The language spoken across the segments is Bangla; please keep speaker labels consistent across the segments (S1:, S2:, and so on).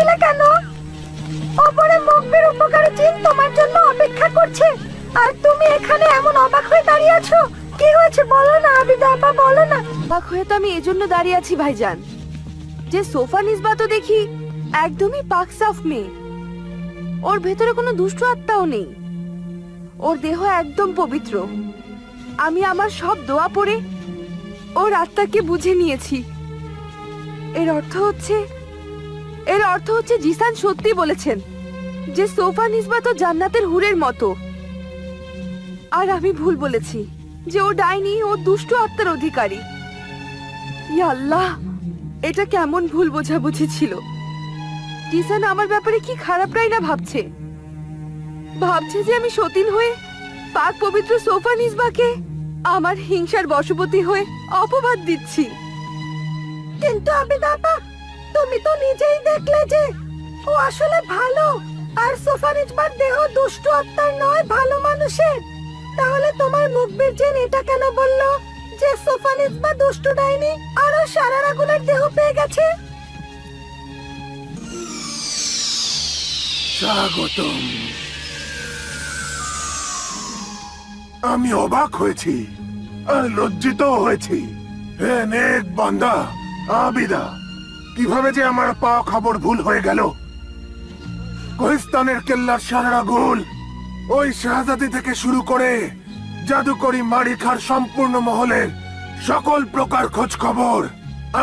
S1: দিলে কেন? ওপরে মুখবির উপকারী জিন তোমার জন্য অপেক্ষা করছে, আর তুমি এখানে এমন অবাক হয়ে দাঁড়িয়ে আছো। কি হয়েছে বলো না আবিদা আপা, বলো না।
S2: অবাক হয়ে তো আমি এজন্য দাঁড়িয়ে আছি ভাইজান, যে সোফা নিসবা তো দেখি একদমই পাক সাফ মেয়ে। ওর ভেতরে কোনো দুষ্ট আত্মাও নেই, ওর দেহ একদম পবিত্র। আমি আমার সব দোয়া পড়ে ওর আত্মাকে বুঝে নিয়েছি। এর অর্থ হচ্ছে জিসান সত্যি বলেছেন যে সোফা নিসবা তো জান্নাতের হুরের মতো। আর আমি ভুল বলেছি যে ও ডাইনি, ও দুষ্ট আত্মার অধিকারী। ইয়া আল্লাহ, এটা কেমন ভুল বোঝাবুঝি ছিল। জিসান আমার ব্যাপারে কি খারাপটাই না ভাবছে যে আমি সতীন হয়ে পাক পবিত্র সোফা নিসবাকে আমার হিংসার বশবর্তী হয়ে অপবাদ দিচ্ছি।
S1: কিন্তু আবিদা আপা, তুমি তো নিজেই দেখলে যে ও আসলে ভালো, আর সোফা নিসবার দেহ দুষ্ট আত্মার নয়, ভালো মানুষের। তাহলে তোমার মুখবির জিন এটা কেন বললো যে সোফা নিসবা দুষ্ট ডাইনি আর ও সারারাগুলের দেহ পেয়ে গেছে?
S3: স্বাগতম। আমি অবাক হয়েছি আর লজ্জিত হয়েছি। হে নেক বান্দা আবিদা, কিভাবে যে আমার পা খবর ভুল হয়ে গেল। কোহিস্তানের কেল্লার সারারাগুল, ওই শাহজাদি থেকে শুরু করে জাদুকরি মারিখার সম্পূর্ণ মহলের সকল প্রকার খোঁজ খবর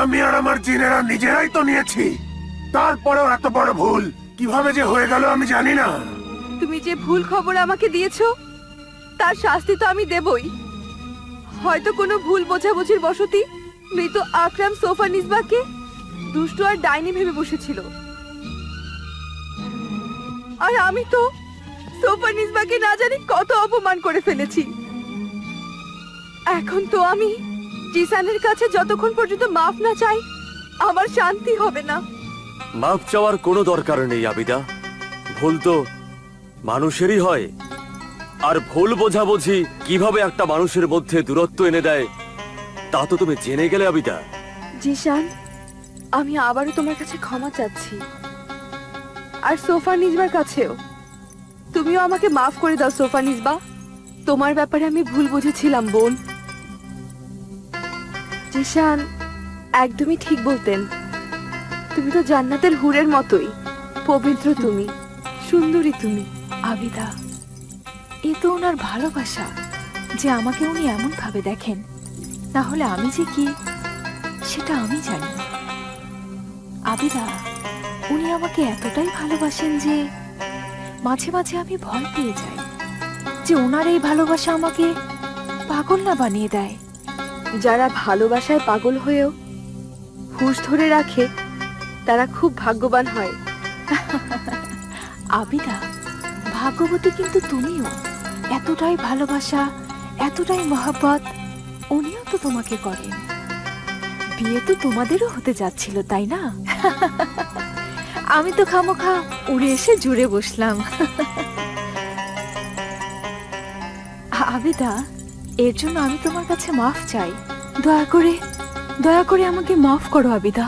S3: আমি আর আমার জিনেরা নিজেরাই তো নিয়েছি। তারপরেও এত বড় ভুল কিভাবে যে হয়ে গেল আমি জানি না।
S2: তুমি যে ভুল খবর আমাকে দিয়েছো তার শাস্তি তো আমি দেবই। হয়তো কোনো ভুল বোঝাবুঝির বশতই মৃত আকরাম সোফা নিসবাকে দুষ্ট আর ডাইনি ভেবে বসেছিল, আর আমি তো সোফা নিসবাকে না জানি কত অপমান করে ফেলেছি। এখন তো আমি জিসানের কাছে যতক্ষণ পর্যন্ত মাফ না চাই আমার শান্তি হবে না।
S4: মাফ চাওয়ার কোনো দরকার নেই আবিদা, ভুল তো মানুষেরই হয়। আর ভুল বোঝাবুঝি কিভাবে একটা মানুষের মধ্যে দূরত্ব এনে দেয় তা তো তুমি জেনে গেলে আবিদা।
S2: জিসান, আমি আবারও তোমার কাছে ক্ষমা চাচ্ছি, আর সোফা নিসবার কাছেও। তুমিও আমাকে মাফ করে দাও সোফা নিসবা। তোমার ব্যাপারে আমি ভুল বুঝেছিলাম বোন। জিসান একদমই ঠিক বলতেন, তুমি তো জান্নাতের হুরের মতোই পবিত্র, তুমি সুন্দরী তুমি।
S5: আবিদা, এ তো ওনার ভালোবাসা যে আমাকে উনি এমন ভাবে দেখেন। না হলে আমি যে কি সেটা আমি জানি না। আবিদা, উনি আমাকে এতটাই ভালোবাসেন যে মাঝে মাঝে আমি ভয় পেয়ে যাই যে ওনার এই ভালোবাসা আমাকে পাগল না বানিয়ে দেয়।
S2: যারা ভালোবাসায় পাগল হয়েও হুঁশ ধরে রাখে তারা খুব ভাগ্যবান হয়।
S5: আবিদা, ভাগ্যবতী কিন্তু তুমিও। এতটাই ভালোবাসা, এতটাই মহব্বত উনিও তো তোমাকে করেন। বিয়ে তো তোমাদেরও হতে যাচ্ছিল, তাই না? আমি তো খামোখা উড়ে এসে জুড়ে বসলাম। আবিদা, এর জন্য আমি তোমার কাছে মাফ চাই। দয়া করে আমাকে মাফ করো আবিদা।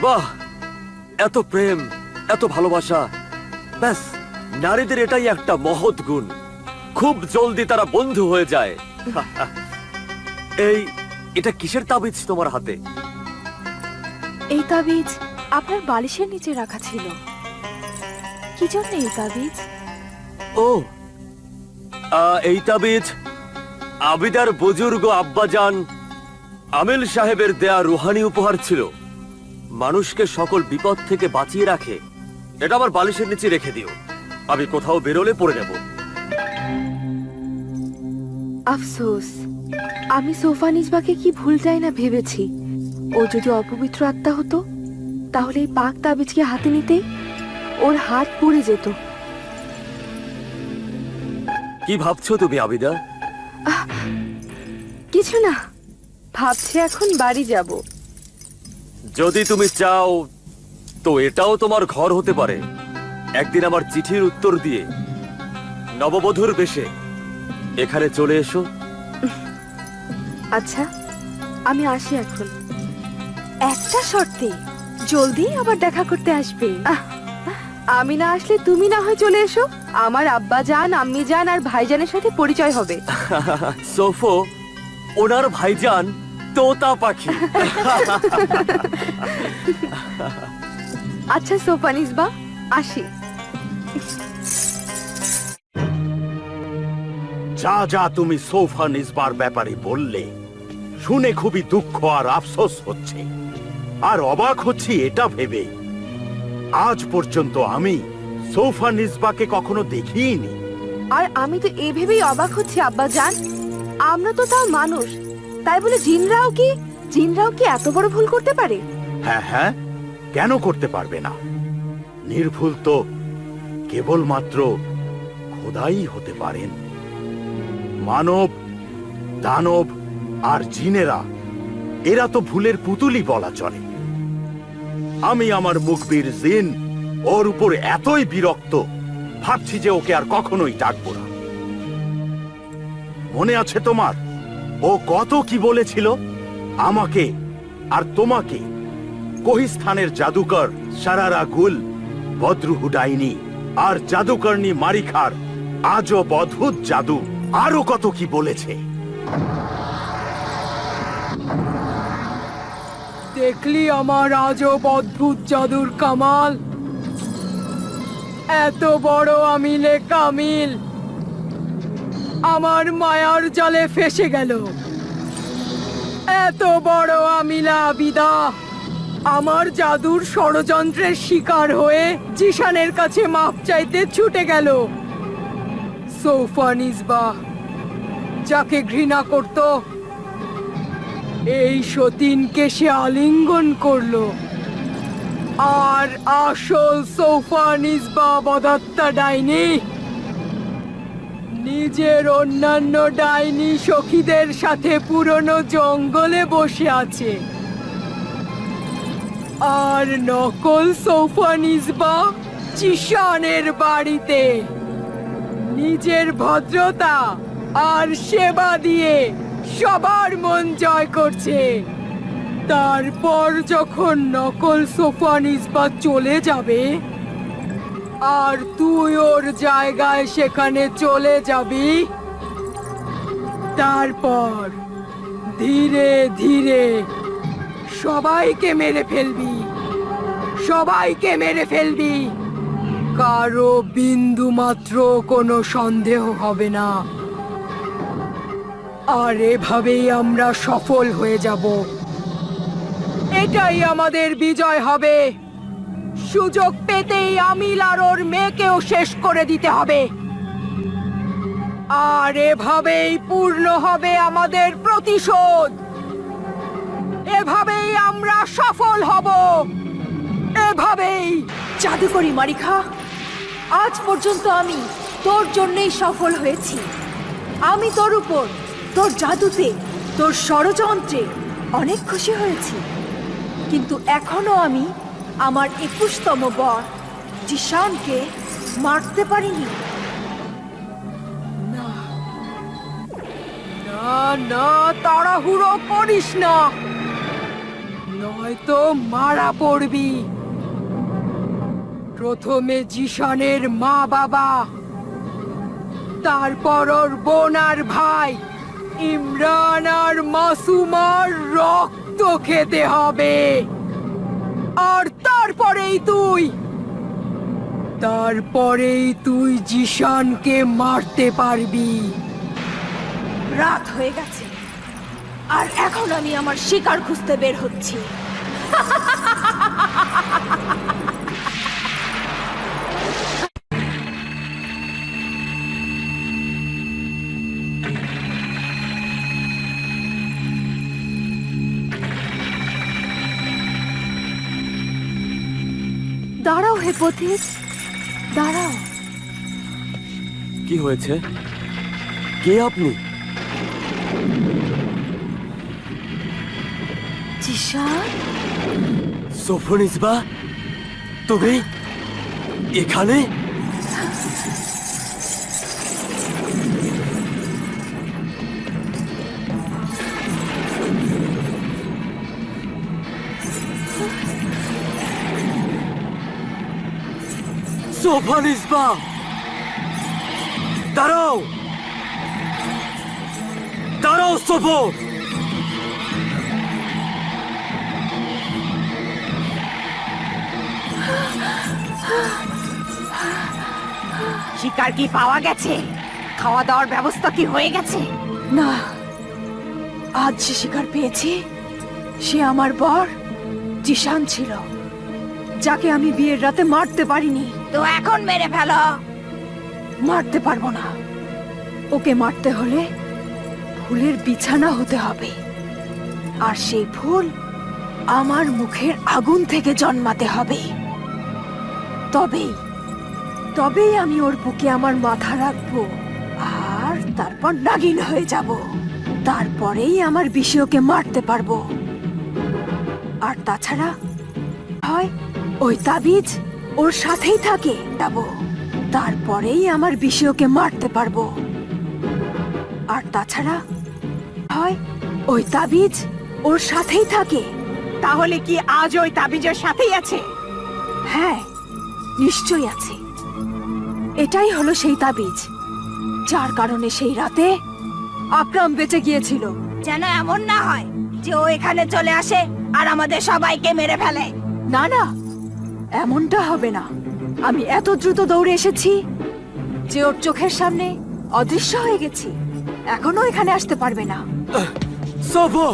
S4: বাহ, এত প্রেম, এত ভালোবাসা, ব্যাস নারীদের এটাই একটা মহৎ গুণ। খুব জলদি তারা বন্ধু হয়ে যায়। এটা কিসের তাবিজ তোমার হাতে?
S5: এই তাবিজ আপনার বালিশের নিচে রাখা ছিল। কি জন্য এই তাবিজ?
S4: ও, এই তাবিজ আবিদার বুজুর্গ আব্বাজান আমিল সাহেবের দেয়া রুহানি উপহার ছিল। মানুষকে সকল বিপদ থেকে বাঁচিয়ে রাখে। এটা আমার বালিশের নিচে রেখে দিও, আমি কোথাও বেরোলে পড়ে নেব।
S2: আফসোস, আমি সোফা নিসবাকে কি ভুলটাই না ভেবেছি। ও যদি অপবিত্র আত্মা হতো তাহলে এই পাক তাবিজকে হাতে নিতেই ওর হাত পুড়ে যেত।
S4: কি ভাবছো তুমি আবিদা?
S2: কিছু না, ভাবছি এখন বাড়ি যাব।
S4: যদি তুমি চাও তো এটাও তোমার ঘর হতে পারে। একদিন আমার চিঠির উত্তর দিয়ে নববধূর বেশে এখানে চলে এসো।
S2: আচ্ছা, আমি আসি এখন।
S5: একটা শর্তে, জলদি আবার দেখা করতে আসবে।
S2: আমি না আসলে তুমি না হয় চলে এসো। আমার আব্বা জান, আম্মি জান আর ভাইজানের সাথে পরিচয় হবে।
S4: সোফো, ওনার ভাইজান তোতা পাখি।
S2: আচ্ছা সোফানিস বা, আসি।
S6: যা যা তুমি সোফা নিসবার ব্যাপারে বললে, শুনে খুবই দুঃখ আর আফসোস হচ্ছে। আর অবাক হচ্ছি এটা ভেবে, আজ পর্যন্ত আমি সোফা নিসবাকে কখনো দেখিনি।
S2: আর আমি তো এই ভেবেই অবাক হচ্ছি আব্বা জান, আমরা তো তাও মানুষ, তাই বলে জিনরাও কি এত বড় ভুল করতে পারে?
S6: হ্যাঁ হ্যাঁ, কেন করতে পারবে না? নির্ভুল তো কেবলমাত্র খোদাই হতে পারেন। মানব, দানব আর জিনেরা, এরা তো ভুলের পুতুলই বলা চলে। আমি আমার মুখবির জিন ওর উপর এতই বিরক্ত, ভাবছি যে ওকে আর কখনোই ডাকবো না। মনে আছে তোমার ও কত কি বলেছিল আমাকে আর তোমাকে? কোহিস্থানের জাদুকর সারারা গুল, বদরুহু ডাইনি আর জাদুকরনি মারিখার আজব অদ্ভুত জাদু, আরো কত কি বলেছে।
S1: দেখলি আমার আজব অদ্ভুত জাদুর কামাল? এত বড় আমিলে কামিল আমার মায়ার জালে ফেসে গেল। এত বড় আমিলা আবিদা আমার জাদুর ষড়যন্ত্রের শিকার হয়ে জিশানের কাছে মাপ চাইতে ছুটে গেল। সোফানিসবা, যাকে ঘৃণা করত, এই সতীনকে সে আলিঙ্গন করলো। আর আসল সোফানিসবা বদাত্তা ডাইনি নিজের অন্যান্য ডাইনি সখীদের সাথে পুরনো জঙ্গলে বসে আছে। আর নকল সোফানিসবা জিশানের বাড়িতে নিজের ভদ্রতা আর সেবা দিয়ে সবার মন জয় করছে। তারপর যখন নকল সোফানিসবা চলে যাবে আর তুই ওর জায়গায় সেখানে চলে যাবি, তারপর ধীরে ধীরে সবাইকে মেরে ফেলবি। কারো বিন্দু মাত্র কোনো সন্দেহ হবে না। আর এভাবেই আমরা সফল হয়ে যাব। এটাই আমাদের বিজয় হবে। সুযোগ পেতেই আমিল আর ওর মেয়েকেও শেষ করে দিতে হবে। আর এভাবেই পূর্ণ হবে আমাদের প্রতিশোধ। এভাবেই আমরা সফল হব। এভাবেই।
S5: জাদুকরি মারিখা, আজ পর্যন্ত আমি তোর জন্যই সফল হয়েছি। আমি তোর উপর, তোর জাদুতে, তোর ষড়যন্ত্রে অনেক খুশি হয়েছি। কিন্তু এখনো আমি আমার 21তম বর জিশানকে মারতে পারিনি।
S1: না না, তাড়াহুড়ো করিস না, নয়তো মারা পড়বি। প্রথমে জিশানের মা বাবা, তারপর ওর বোন আর ভাই ইমরান আর মাসুমার রক্ত খেতে হবে। আর তারপরেই তুই জিশানকে মারতে পারবি।
S5: রাত হয়ে গেছে, আর এখন আমি আমার শিকার খুঁজতে বের হচ্ছি।
S2: দাঁড়াও হে পথিক, দাঁড়াও।
S4: কি হয়েছে? কে আপনি?
S5: জিশান,
S4: সোফোনিসবা, তুমি এখানে? সোফা নিসবা, দাঁড়াও, দাঁড়াও সোফো।
S1: শিকার কি পাওয়া গেছে? খাওয়া দাওয়ার ব্যবস্থা কি হয়ে গেছে?
S5: না, আজ যে শিকার পেয়েছি সে আমার বর জিশান ছিল, যাকে আমি বিয়ের রাতে মারতে পারিনি।
S1: তো এখন মেরে ফেলো।
S5: মারতে পারবো না। ওকে মারতে হলে ফুলের বিছানা হতে হবে, আর সেই ফুল আমার মুখের আগুন থেকে জন্মাতে হবে। তবেই তবেই আমি ওর বুকে আমার মাথা রাখবো, আর তারপর নাগিন হয়ে যাব। তারপরেই আমার বিষে ওকে মারতে পারবো। আর তাছাড়া হয় ওই তাবিজ ওর সাথেই থাকে যাবো, তারপরেই আমার বিষে ওকে মারতে পারবো। আর তাছাড়া হয় ওই তাবিজ ওর সাথেই থাকে।
S1: তাহলে কি আজ ওই তাবিজের সাথেই আছে?
S5: হ্যাঁ, নিশ্চয়ই আছে। এটাই হলো সেই তাবিজ যার কারণে সেই রাতে আকরাম বেঁচে গিয়েছিল।
S1: যেন এমন না হয় যে ও এখানে চলে আসে আর আমাদের সবাইকে মেরে ফেলে।
S5: না না, এমনটা হবে না। আমি এত দ্রুত দৌড়ে এসেছি যে ওর চোখের সামনে অদৃশ্য হয়ে গেছি। এখনো এখানে আসতে পারবে না।
S4: সোফো,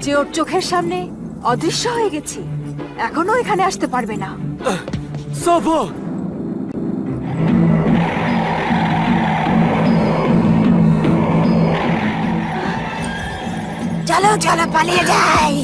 S5: যে ওর চোখের সামনে অদৃশ্য হয়ে গেছি, এখনো এখানে আসতে পারবে না।
S4: সোফো,
S1: চলো চলো পালিয়ে যাই।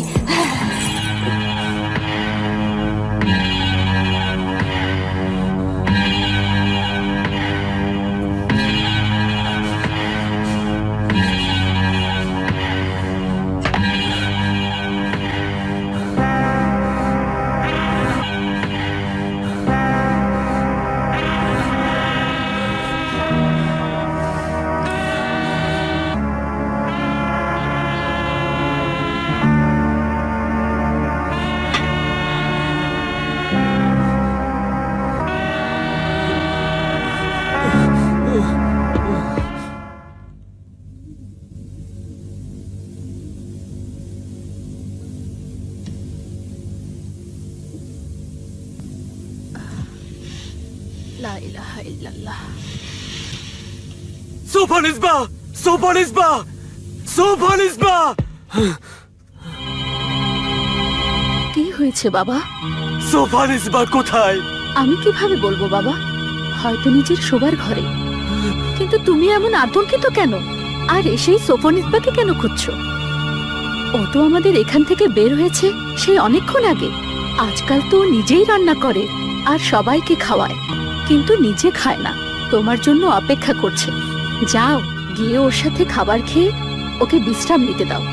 S5: লা ইলাহা ইল্লাল্লাহ।
S4: সোফা নিসবা, সোফা নিসবা, সোফা নিসবা।
S5: কি হয়েছে বাবা?
S4: সোফা নিসবা কোথায়?
S5: আমি কিভাবে বলবো বাবা? হয়তো নিজের শোবার ঘরে। কিন্তু তুমি এমন আতঙ্কিত কেন? আর এসেই সোফনিসবাকে কেন খুঁজছো? ও তো আমাদের এখান থেকে বের হয়েছে সেই অনেকক্ষণ আগে। আজকাল তো ও নিজেই রান্না করে আর সবাইকে খাওয়ায়, কিন্তু নিজে খায় না। তোমার জন্য অপেক্ষা করছে। যাও, গিয়ে ওর সাথে খাবার খেয়ে ওকে বিশ্রাম নিতে দাও।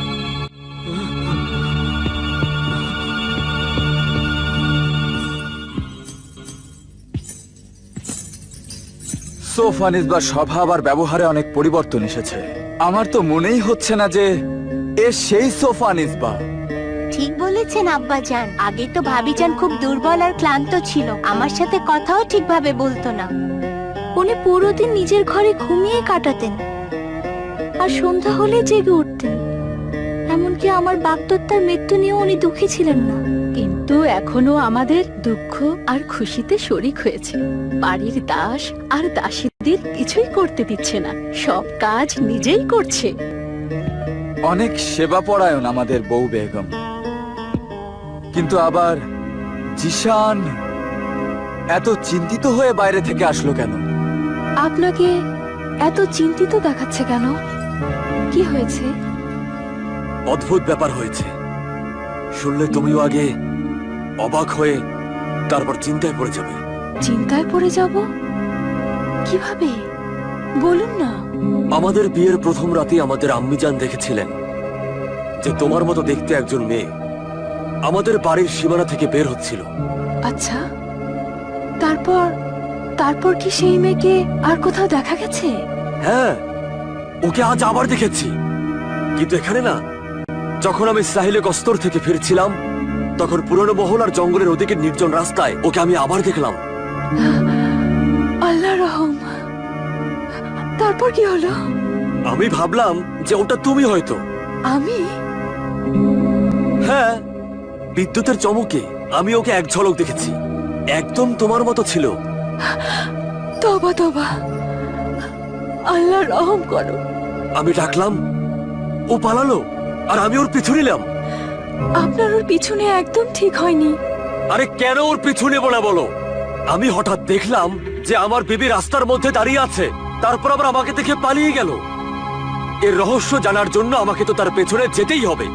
S7: সোফা নিসবার স্বভাব আর ব্যবহারে অনেক পরিবর্তন এসেছে। আমার তো মনেই হচ্ছে না যে এ সেই সোফা নিসবা।
S8: ঠিক বলেছেন আব্বাজান। আগে তো ভাবিজান খুব দুর্বল আর ক্লান্ত ছিল, আমার সাথে কথাও ঠিকভাবে বলতো না। উনি পুরো দিন নিজের ঘরে ঘুমিয়ে কাটাতেন আর সন্ধ্যা হলে জেগে উঠতেন। এমনকি আমার বাগদত্তার মৃত্যু নিয়েও উনি দুঃখী ছিলেন না।
S5: কিন্তু এখনো আমাদের দুঃখ আর খুশিতে শরিক হয়েছে। বাড়ির দাস আর দাসীদের কিছুই করতে দিচ্ছে না, সব কাজ নিজেই করছে।
S7: অনেক সেবা পরায়ণ আমাদের বউ বেগম, কিন্তু আবার জিশান এত চিন্তিত হয়ে বাইরে থেকে আসলো কেন?
S5: আপনাকে এত চিন্তিত দেখাচ্ছে কেন? কি হয়েছে?
S4: অদ্ভুত ব্যাপার হয়েছে। শুনলে তুমিও আগে অবাক হয়ে তারপর চিন্তায় পড়ে যাবে।
S5: চিন্তায় পড়ে যাব? কিভাবে বলুন না।
S4: আমাদের বিয়ের প্রথম রাতে আমাদের আম্মিজান দেখেছিলেন যে তোমার মতো দেখতে একজন মেয়ে আমাদের বাড়ির সীমানা থেকে বের হচ্ছিল।
S5: আচ্ছা, তারপর তারপর কি সেই মেয়েকে আর কোথাও দেখা গেছে?
S4: হ্যাঁ, ওকে আজ আবার দেখেছি। কিন্তু এখানে না, যখন আমি সাহিলে গস্তর থেকে ফিরছিলাম তখন পুরনো মহল আর জঙ্গলের ওদিকে নির্জন রাস্তায় ওকে আমি আবার দেখলাম।
S5: আল্লাহ রহম। তারপর কি হলো?
S4: আমি ভাবলাম যে ওটা তুমি হয়তো।
S5: আমি?
S4: হ্যাঁ, বিদ্যুতের চমকে আমি ওকে এক ঝলক দেখেছি। একদম তোমার মতো ছিল।
S5: তবা তবা, আল্লাহ রহম করো।
S4: আমি ডাকলাম, ও পালালো, আর আমি ওর পিছু নিলাম।
S5: আপনার ওর পিছনে একদম ঠিক হয়নি।
S4: আরে কেন ওর পিছু নেবো না বলো? আমি হঠাৎ দেখলাম যে আমার বিবি রাস্তার মধ্যে দাঁড়িয়ে আছে, তারপর আবার আমাকে দেখে পালিয়ে গেল। এর রহস্য জানার জন্য আমাকে তো তার পেছনে যেতেই হবে।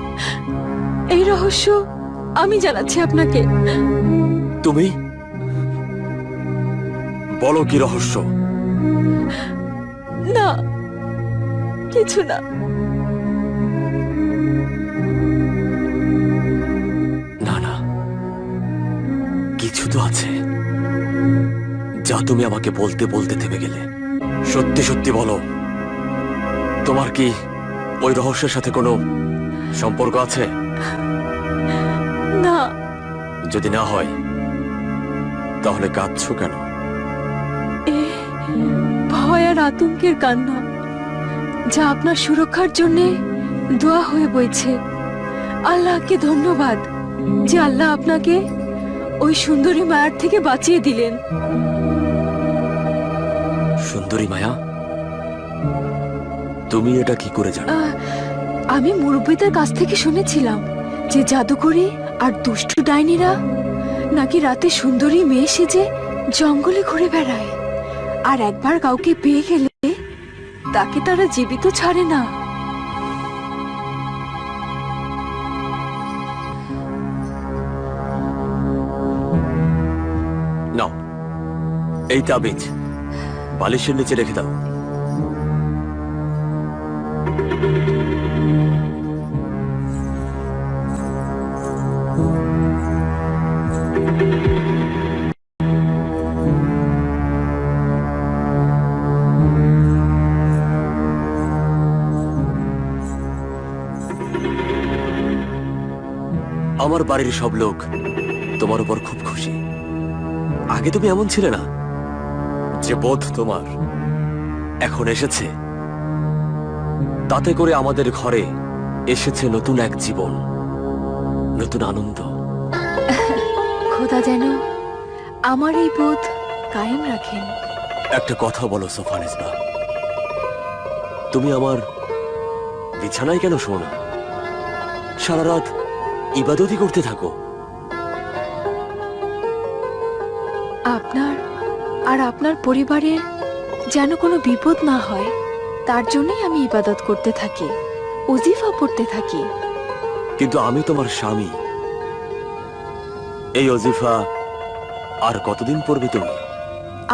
S5: এই রহস্য আমি জানাচ্ছি আপনাকে।
S4: তুমি বলো, কি রহস্য?
S5: না, কিছু না।
S4: না না, কিছু তো আছে যা তুমি আমাকে বলতে বলতে থেমে গেলে। সত্যি সত্যি বলো, তোমার কি ওই রহস্যের সাথে কোনো সম্পর্ক আছে?
S5: না।
S4: যদি না হয় তাহলে কাঁদছো কেন?
S5: এ ভয় আর আতঙ্কের কান্না, যা আপনার সুরক্ষার জন্য দোয়া হয়ে বইছে। আল্লাহকে ধন্যবাদ যে আল্লাহ আপনাকে ওই সুন্দরী মায়ার থেকে বাঁচিয়ে দিলেন।
S4: সুন্দরী মায়া? তুমি এটা কি করে জানো?
S5: আমি মুরব্বীদের কাছ থেকে শুনেছিলাম যে জাদুকরী আর দুষ্টু ডাইনিরা নাকি রাতে সুন্দরী মেয়ে সেজে জঙ্গলে ঘুরে বেড়ায়, আর একবার কাউকে পেয়ে গেলে তাকে তারা জীবিত ছাড়ে না।
S4: নাও, এই তাবিজ বালিশের নিচে রেখে দাও। আমার বাড়ির সব লোক তোমার উপর খুব খুশি। আগে তুমি এমন ছিলে না। যে বোধ তোমার এখন এসেছে, তাতে করে আমাদের ঘরে এসেছে নতুন এক জীবন, নতুন আনন্দ।
S5: খোদা যেন আমার এই বোধ কায়েম রাখেন।
S4: একটা কথা বলো সোফানিসবা, তুমি আমার বিছানায় কেন শোও না? সারা রাত ইবাদতই করতে থাকো।
S5: আপনার আর আপনার পরিবারের যেন কোনো বিপদ না হয়, তার জন্যই আমি ইবাদত করতে থাকি, ওজিফা পড়তে থাকি।
S4: কিন্তু আমি তোমার স্বামী। এই ওজিফা আর কতদিন পড়বে তুমি?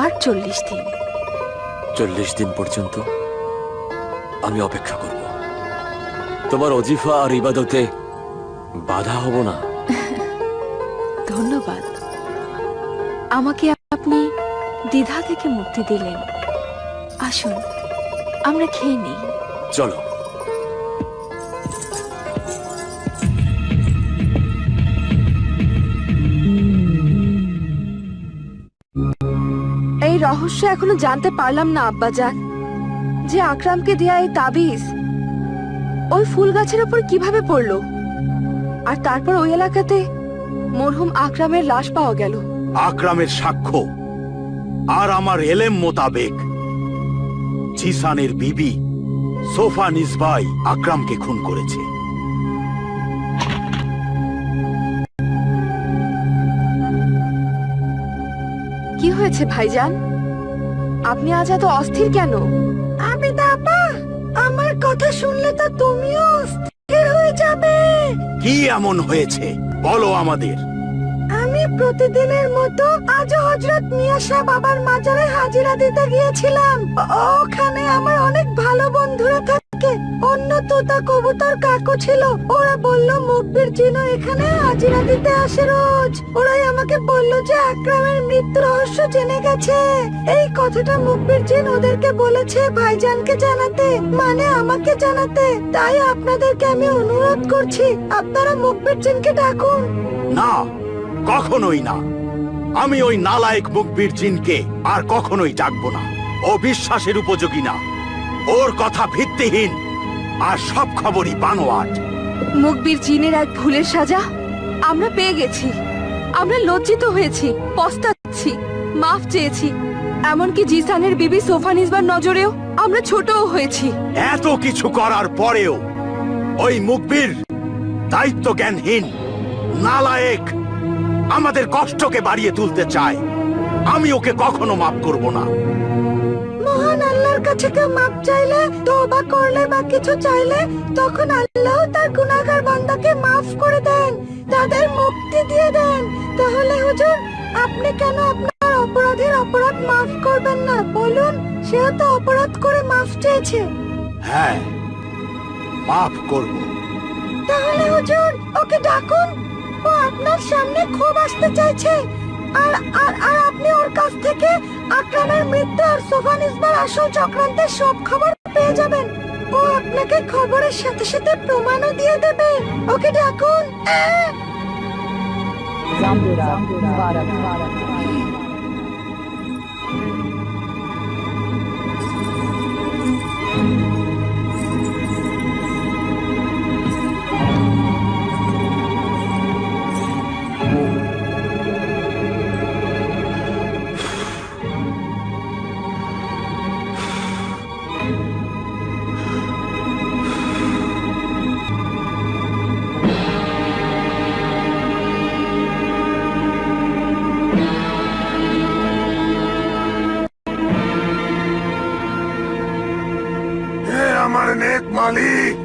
S5: আর 40 দিন।
S4: 40 দিন পর্যন্ত আমি অপেক্ষা করব। তোমার ওজিফা আর ইবাদতে বাধা হব না।
S5: ধন্যবাদ, আমাকে আপনি দ্বিধা থেকে মুক্তি দিলেন। আসুন আমরা খেয়ে নিই।
S4: চলো।
S2: এই রহস্য এখনো জানতে পারলাম না আব্বাজান, যে আকরামকে দেয়া এই তাবিজ ওই ফুল গাছের উপর কিভাবে পড়লো, আর তারপর ওই এলাকাতে মরহুম আকরামের লাশ পাওয়া গেল।
S6: আকরামের সাক্ষ্য আর আমার এলেম মোতাবেক জিসানের বিবি সোফা নিসবাই আকরামকে খুন করেছে।
S2: কি হয়েছে ভাইজান? আপনি আজ এত অস্থির কেন?
S1: আবিদা আপা, আমার কথা শুনলে তো তুমিও অস্থির হয়ে যাবে।
S6: কি এমন হয়েছে বলো আমাদের।
S1: আমি প্রতিদিনের মতো আজও হযরত মিয়া শাহ বাবার মাজারে হাজিরা দিতে গিয়েছিলাম। ওখানে আমার অনেক ভালো বন্ধুরা থাকে। থেকে অন্য তোতা কবুতর কাকু ছিল, ওরা বলল মুখবির জিনও এখানে হাজিরা দিতে আসে রোজ। ওরাই আমাকে বলল যে আকরামের মৃত্যু রহস্য জেনে গেছে। এই কথাটা মুখবির জিন ওদেরকে বলেছে ভাইজানকে জানাতে, মানে আমাকে জানাতে। তাই আপনাদেরকে আমি অনুরোধ করছি, আপনারা মুখবির জিনকে ডাকুন।
S6: না, কখনোই না। আমি ওই নালায়েক মুখবির জিনকে আর কখনোই ডাকবো না। ও বিশ্বাসের উপযোগী না, ওর কথা ভিত্তিহীন, আর সব খবরই বানোয়াট।
S2: মুখবির জিনের এক ভুলের সাজা আমরা পেয়ে গেছি। আমরা লজ্জিত হয়েছি, পস্তাচ্ছি, মাফ চেয়েছি। এমনকি জিসানের বিবি সোফানিসবার নজরেও আমরা ছোটও হয়েছি।
S6: এত কিছু করার পরেও ওই মুখবির দায়িত্ব জ্ঞানহীন নালায়েক আমাদের কষ্টকে বাড়িয়ে তুলতে চায়। আমি ওকে কখনো মাফ করব না।
S1: মহান আল্লাহর কাছে কেউ মাপ চাইলে, তওবা করলে বা কিছু চাইলে, তখন আল্লাহ তার গুনাহগার বান্দাকে মাফ করে দেন, তাদের মুক্তি দিয়ে দেন। তাহলে হুজুর, আপনি কেন আপনার অপরাধের অপরাধ মাফ করবেন না? বলুন, সেও তো অপরাধ করে মাফ চেয়েছে।
S6: হ্যাঁ, মাফ করব।
S1: তাহলে হুজুর, ওকে ডাকুন। ও আপনার সামনে খুব আসতে চাইছে। আর আর আর আপনি ওর কাছ থেকে আকরামের মৃত্যু আর সোফানিসবার আসল চক্রান্তের সব খবর পেয়ে যাবেন। ও আপনাকে খবরের সাথে সাথে প্রমাণও দিয়ে দেবে। ওকে ডাকুন।
S3: হে আমার নেক মালিক,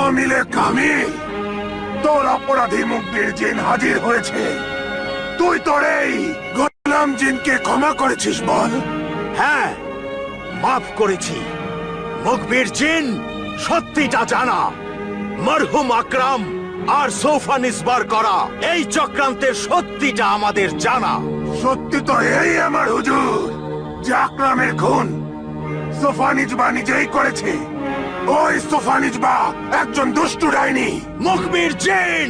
S3: আমিলে কামিল, তোর অপরাধী মুখবির জিন হাজির হয়েছে। তুই তোর এই গোলাম জিনকে ক্ষমা করেছিস বল?
S6: হ্যাঁ, মাফ করেছি। মুখবির জিন সত্যিটা জানা। মরহুম আকরাম আর সোফানিসবার করা এই চক্রান্তের সত্যিটা আমাদের জানা।
S3: সত্যি তো এই আমার হুজুর, যে আকরামের খুন সোফানিজবা নিজেই করেছে। ওই সোফানিজবা একজন দুষ্টু ডাইনি।
S6: মুখবির জিন,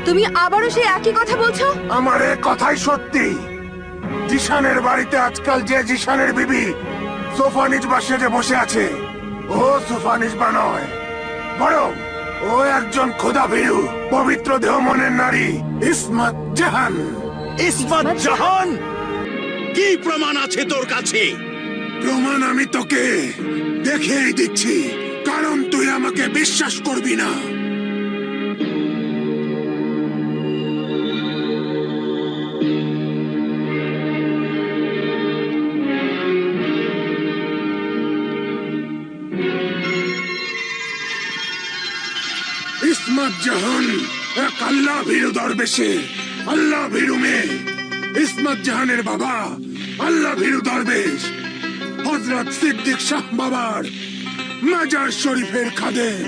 S2: তুমি আবারও সেই একই কথা বলছো?
S3: আমার এ কথাই সত্যি। জিশানের বাড়িতে আজকাল যে জিশানের বিবি সোফানিজবা সেজে বসে আছে, ও সোফানিজবা নয়, বরং ও একজন খোদা ভীরু পবিত্র দেহ মনের নারী ইসমত জাহান।
S6: ইসমত জাহান? কি প্রমাণ আছে তোর কাছে?
S3: প্রমাণ আমি তোকে দেখেই দিচ্ছি, কারণ তুই আমাকে বিশ্বাস করবি না। ইসমত জাহান এক আল্লাহ ভীরু দরবেশে আল্লাহ ভীরু মেয়ে। ইসমত জাহানের বাবা আল্লাহ ভীরু দরবেশ হযরত সিদ্দিক শাহ বাবার মাজার শরীফের খাদেম।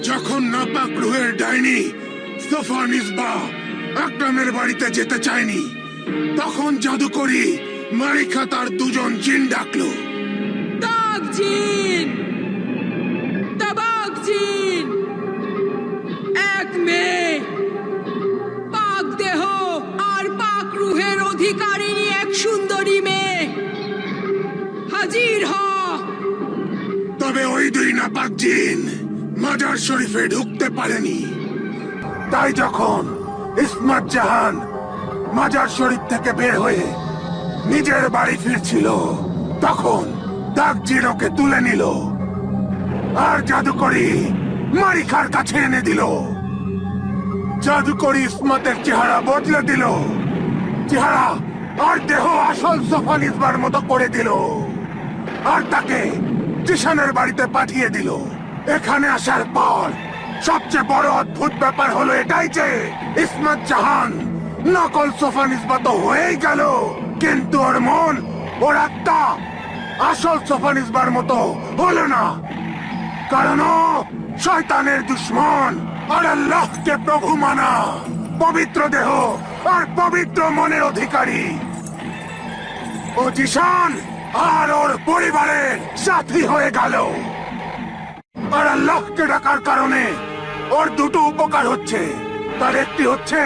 S3: যখন নাপাক রুহের ডাইনি সোফানিসবা আকরামের বাড়িতে যেতে চায়নি, তখন জাদুকরি মারিখা তার দুজন জিন ডাকলো।
S9: এক মেয়ে, পাক দেহ আর পাক রুহের অধিকারিণী এক সুন্দরী মেয়ে, হাজির হ।
S3: তবে ওই দুই নাপাক জিন মাজার শরীফে ঢুকতে পারেনি। তাই যখন ইসমত জাহান মাজার শরীফ থেকে বের হয়ে নিজের বাড়ি ফিরছিল, তখন দাগ জিন ওকে তুলে নিল আর জাদুকরি মারিখার কাছে এনে দিল। জাদুকরি ইসমতের চেহারা বদলে দিল, চেহারা আর দেহ আসল সোফানিসবার মতো করে দিল, আর তাকে জিশানের বাড়িতে পাঠিয়ে দিল। এখানে আসার পর সবচেয়ে বড় অদ্ভুত ব্যাপার হলো এটাই যে ইসমত জাহান নকল সোফানিসবা তো হয়েই গেল, কিন্তু ওর মন, ওর আত্মা আসল সোফানিসবার মতো হলো না, কারণ ও শয়তানের দুশ্মন আর আল্লাহকে প্রভু মানা পবিত্র দেহ আর পবিত্র মনের অধিকারী। ও জিশান আর ওর পরিবারের সাথী হয়ে গেল, আর আল্লাহকে ডাকার কারণে ওর দুটো উপকার হচ্ছে। তার একটি হচ্ছে,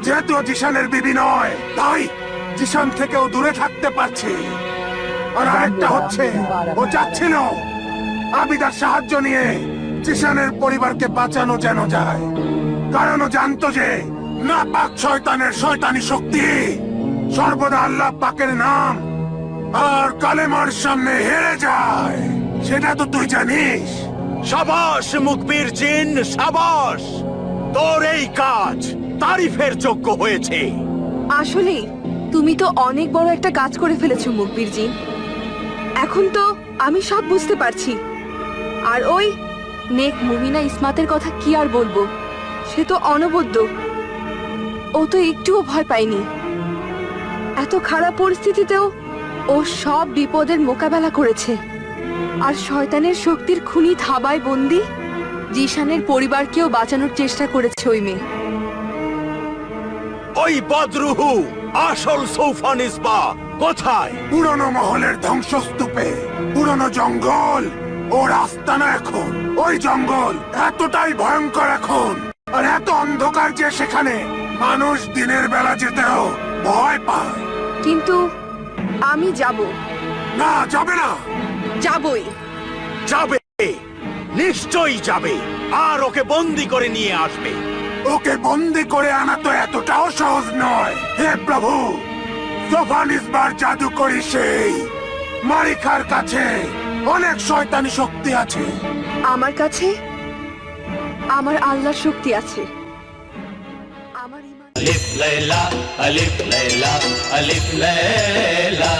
S3: যেহেতু ও জিশানের বিবি নয়, তাই জিশান থেকে ও দূরে থাকতে পারছে। আর আরেকটা হচ্ছে, ও চাচ্ছিল আবিদার সাহায্য নিয়ে জিশানের পরিবারকে বাঁচানো যেন যায়, কারণ ও জানতো যে নাপাক শয়তানের শয়তানি শক্তি সর্বদা আল্লাহ পাকের নাম আর কালেমার সামনে হেরে যায়। সেটা তো তুই জানিস।
S6: সাবাস মুকবির জিন, সাবাস! তোর এই কাজ তারিফের যোগ্য হয়েছে।
S2: আসলে তুমি তো অনেক বড় একটা কাজ করে ফেলেছো মুকবির জি। এখন তো আমি সব বুঝতে পারছি। আর ওই নেক মুমিনা ইসমাতের কথা কি আর বলবো, সে তো অনবদ্য। ও তো একটুও ভয় পায়নি। এত খারাপ পরিস্থিতিতেও ও সব বিপদের মোকাবেলা করেছে। আর শয়তানের শক্তির খুনি থাবায় বন্দি জিশানের পরিবারকেও বাঁচানোর চেষ্টা করেছে ওই মেয়ে।
S6: ওই বদরুহু আসল সৌফানিসবা কোথায়?
S3: পুরনো মহলের ধ্বংসস্তূপে, পুরনো জঙ্গল ওর আস্তানা এখন। ওই জঙ্গল এতটাই ভয়ঙ্কর এখন, আর এত অন্ধকার যে সেখানে মানুষ দিনের বেলা যেতেও ভয় পায়।
S2: কিন্তু আমি যাব।
S3: না, যাবে না।
S2: যাবই।
S6: যাবে, নিশ্চয়ই যাবে, আর ওকে বন্দি করে নিয়ে আসবে।
S3: ওকে বন্দি করে আনা তো এতটাও সহজ নয়। হে প্রভু, সোফানিসবার জাদুকরী সেই মারিখার কাছে অনেক শয়তানি শক্তি আছে।
S2: আমার কাছে আমার আল্লাহর শক্তি আছে। আমার ঈমান
S10: अलिफ लैला अलिफ लैला अलिफ लैला